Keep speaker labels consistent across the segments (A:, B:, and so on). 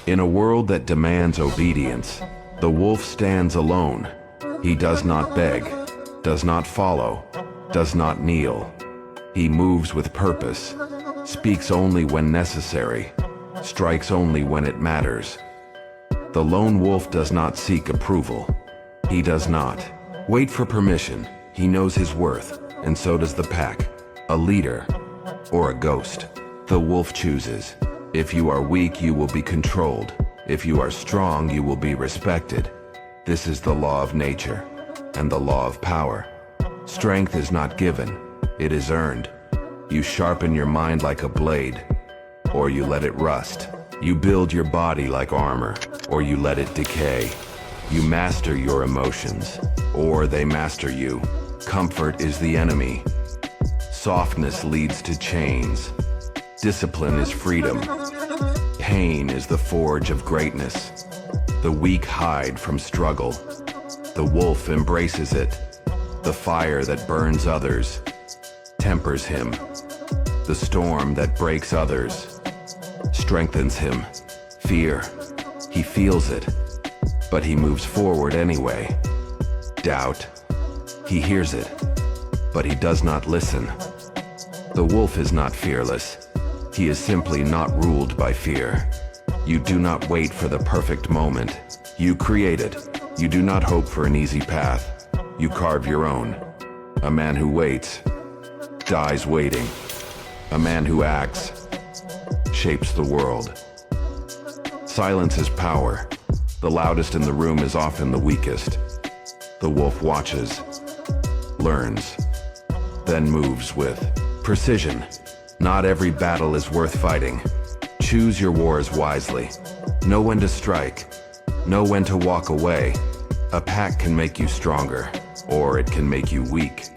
A: In a world that demands obedience, the wolf stands alone. He does not beg, does not follow, does not kneel. He moves with purpose, speaks only when necessary, strikes only when it matters. The lone wolf does not seek approval. He does not wait for permission. He knows his worth, and so does the pack, a leader or a ghost. The wolf chooses. If you are weak, you will be controlled. If you are strong, you will be respected. This is the law of nature and the law of power. Strength is not given, it is earned. You sharpen your mind like a blade, or you let it rust. You build your body like armor, or you let it decay. You master your emotions, or they master you. Comfort is the enemy. Softness leads to chains. Discipline is freedom. Pain is the forge of greatness. The weak hide from struggle. The wolf embraces it. The fire that burns others tempers him. The storm that breaks others strengthens him. Fear, he feels it, but he moves forward anyway. Doubt, he hears it, but he does not listen. The wolf is not fearless. He is simply not ruled by fear. You do not wait for the perfect moment. You create it. You do not hope for an easy path. You carve your own. A man who waits dies waiting. A man who acts shapes the world. Silence is power. The loudest in the room is often the weakest. The wolf watches, learns, then moves with precision. Not every battle is worth fighting. Choose your wars wisely. Know when to strike. Know when to walk away. A pack can make you stronger, or it can make you weak.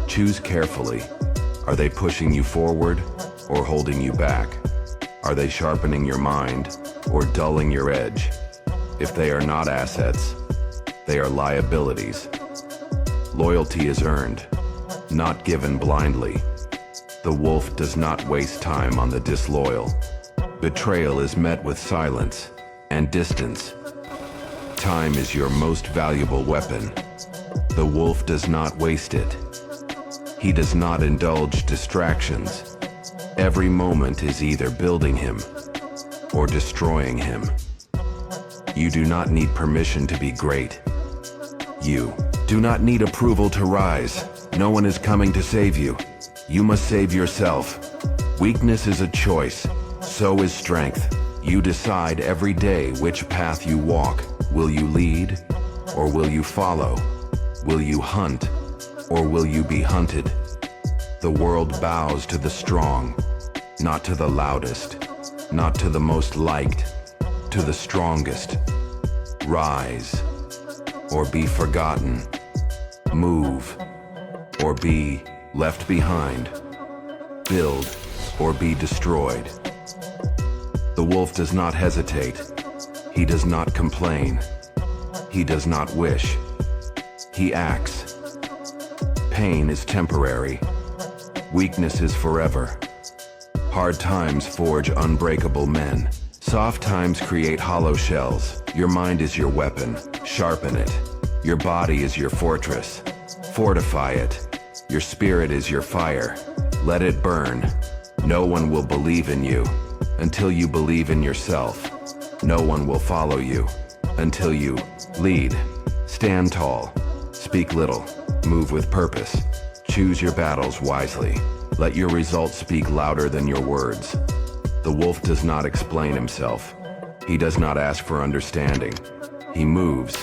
A: Choose carefully. Are they pushing you forward or holding you back? Are they sharpening your mind or dulling your edge? If they are not assets, they are liabilities. Loyalty is earned, not given blindly. The wolf does not waste time on the disloyal. Betrayal is met with silence and distance. Time is your most valuable weapon. The wolf does not waste it. He does not indulge distractions. Every moment is either building him or destroying him. You do not need permission to be great. You do not need approval to rise. No one is coming to save you. You must save yourself. Weakness is a choice. So is strength. You decide every day which path you walk. Will you lead or will you follow? Will you hunt or will you be hunted? The world bows to the strong, not to the loudest, not to the most liked, to the strongest. Rise or be forgotten. Move or be left behind. Build or be destroyed. The wolf does not hesitate. He does not complain. He does not wish. He acts. Pain is temporary. Weakness is forever. Hard times forge unbreakable men. Soft times create hollow shells. Your mind is your weapon. Sharpen it. Your body is your fortress. Fortify it. Your spirit is your fire. Let it burn. No one will believe in you until you believe in yourself. No one will follow you until you lead. Stand tall. Speak little. Move with purpose. Choose your battles wisely. Let your results speak louder than your words. The wolf does not explain himself. He does not ask for understanding. He moves.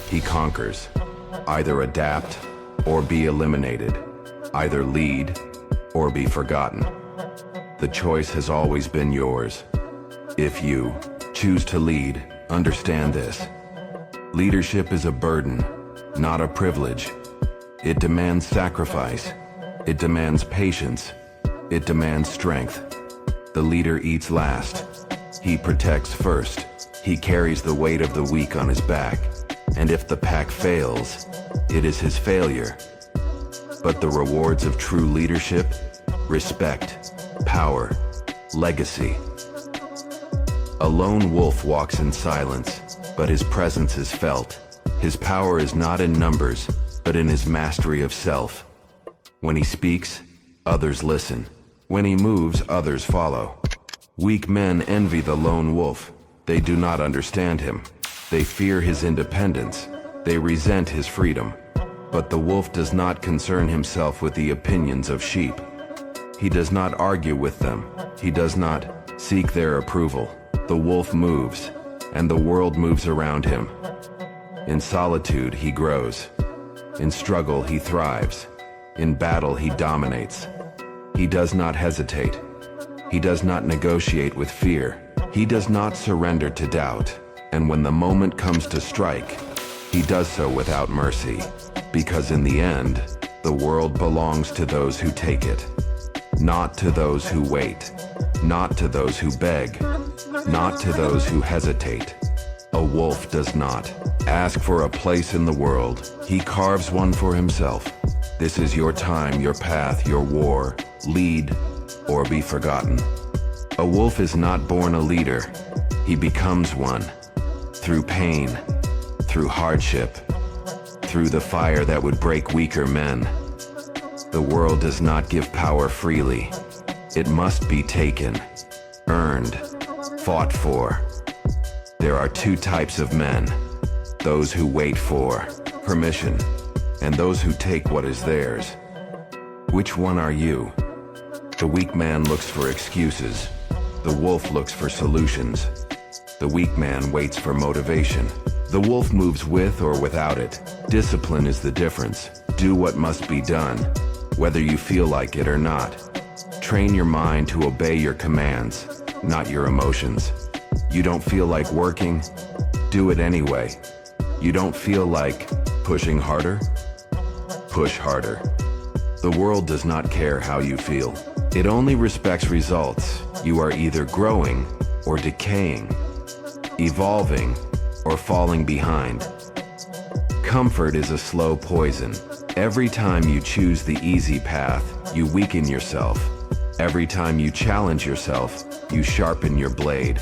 A: He conquers. Either adapt or be eliminated. Either lead or be forgotten. The choice has always been yours. If you choose to lead, understand this. Leadership is a burden, not a privilege. It demands sacrifice. It demands patience. It demands strength. The leader eats last. He protects first. He carries the weight of the weak on his back. And if the pack fails, it is his failure. But the rewards of true leadership: respect, power, legacy, A lone wolf walks in silence, but his presence is felt. His power is not in numbers, but in his mastery of self. When he speaks, others listen. When he moves, others follow. Weak men envy the lone wolf. They do not understand him. They fear his independence. They resent his freedom. But the wolf does not concern himself with the opinions of sheep. He does not argue with them. He does not seek their approval. The wolf moves, and the world moves around him. In solitude, he grows. In struggle, he thrives. In battle, he dominates. He does not hesitate. He does not negotiate with fear. He does not surrender to doubt. And when the moment comes to strike, he does so without mercy. Because in the end, the world belongs to those who take it. Not to those who wait. Not to those who beg. Not to those who hesitate. A wolf does not ask for a place in the world. He carves one for himself. This is your time, your path, your war. Lead or be forgotten. A wolf is not born a leader. He becomes one. Through pain, through hardship, through the fire that would break weaker men. The world does not give power freely. It must be taken, earned, fought for. There are two types of men: those who wait for permission, and those who take what is theirs. Which one are you? The weak man looks for excuses. The wolf looks for solutions. The weak man waits for motivation. The wolf moves with or without it. Discipline is the difference. Do what must be done, whether you feel like it or not. Train your mind to obey your commands, not your emotions. You don't feel like working? Do it anyway. You don't feel like pushing harder? Push harder. The world does not care how you feel. It only respects results. You are either growing or decaying, evolving or falling behind. Comfort is a slow poison. Every time you choose the easy path, you weaken yourself. Every time you challenge yourself, you sharpen your blade.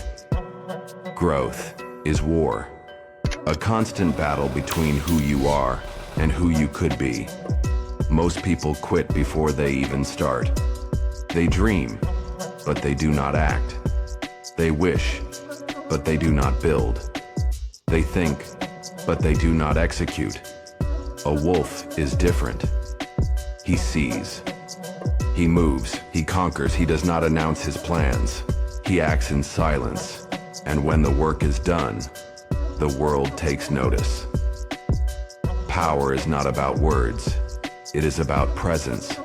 A: Growth is war, a constant battle between who you are and who you could be. Most people quit before they even start. They dream, but they do not act. They wish, but they do not build. They think, but they do not execute. A wolf is different. He sees. He moves. He conquers. He does not announce his plans. He acts in silence. And when the work is done, the world takes notice. Power is not about words. It is about presence,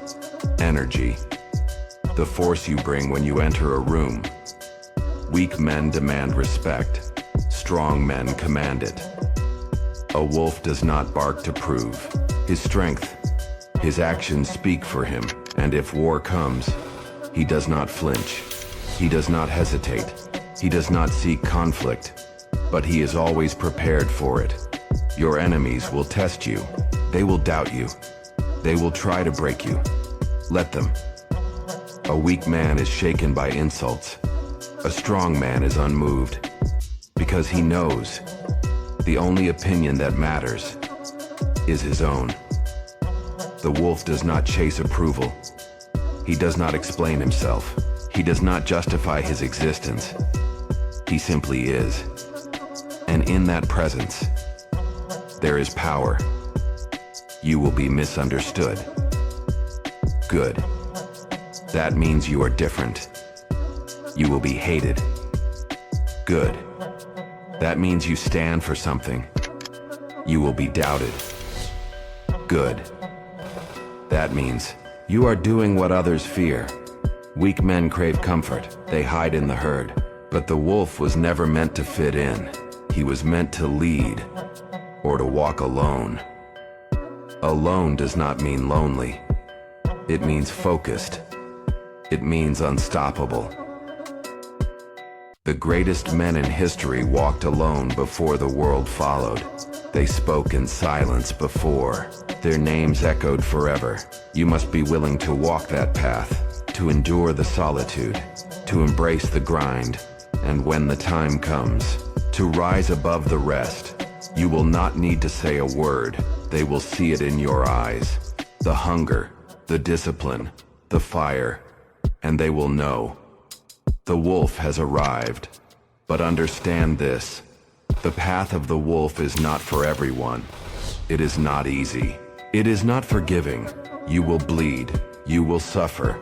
A: energy, the force you bring when you enter a room. Weak men demand respect. Strong men command it. A wolf does not bark to prove his strength. His actions speak for him, and if war comes, he does not flinch. He does not hesitate. He does not seek conflict, but he is always prepared for it. Your enemies will test you. They will doubt you. They will try to break you. Let them. A weak man is shaken by insults. A strong man is unmoved, because he knows the only opinion that matters is his own. The wolf does not chase approval. He does not explain himself. He does not justify his existence. He simply is. And in that presence, there is power. You will be misunderstood. Good. That means you are different. You will be hated. Good. That means you stand for something. You will be doubted. Good. That means you are doing what others fear. Weak men crave comfort. They hide in the herd. But the wolf was never meant to fit in. He was meant to lead, or to walk alone. Alone does not mean lonely. It means focused. It means unstoppable. The greatest men in history walked alone before the world followed. They spoke in silence before. Their names echoed forever. You must be willing to walk that path, to endure the solitude, to embrace the grind, And when the time comes to rise above the rest, you will not need to say a word. They will see it in your eyes. The hunger, the discipline, the fire, and they will know. The wolf has arrived. But understand this, the path of the wolf is not for everyone. It is not easy. It is not forgiving. You will bleed. You will suffer.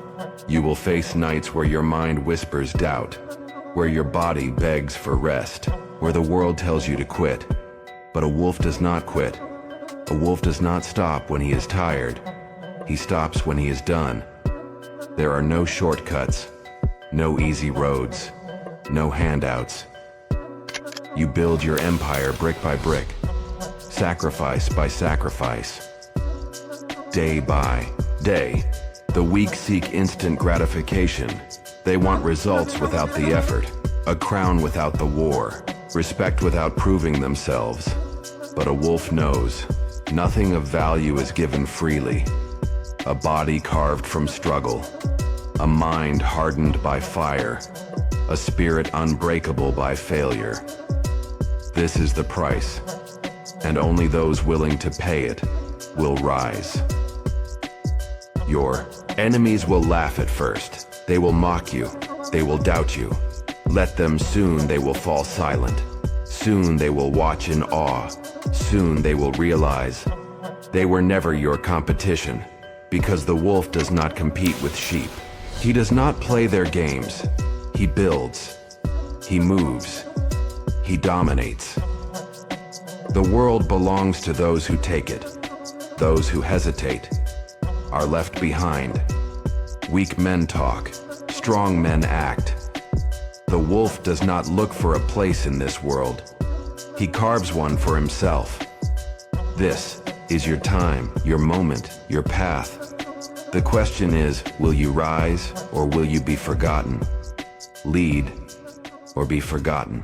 A: You will face nights where your mind whispers doubt, where your body begs for rest, where the world tells you to quit. But a wolf does not quit. A wolf does not stop when he is tired. He stops when he is done. There are no shortcuts, no easy roads, no handouts. You build your empire brick by brick, sacrifice by sacrifice. Day by day, the weak seek instant gratification. They want results without the effort, a crown without the war, respect without proving themselves. But a wolf knows, nothing of value is given freely. A body carved from struggle, a mind hardened by fire, a spirit unbreakable by failure. This is the price, and only those willing to pay it will rise. Your enemies will laugh at first. They will mock you. They will doubt you. Let them. Soon they will fall silent. Soon they will watch in awe. Soon they will realize they were never your competition, because the wolf does not compete with sheep. He does not play their games. He builds. He moves. He dominates. The world belongs to those who take it. Those who hesitate are left behind. Weak men talk. Strong men act. The wolf does not look for a place in this world. He carves one for himself. This is your time, your moment, your path. The question is, will you rise or will you be forgotten? Lead or be forgotten?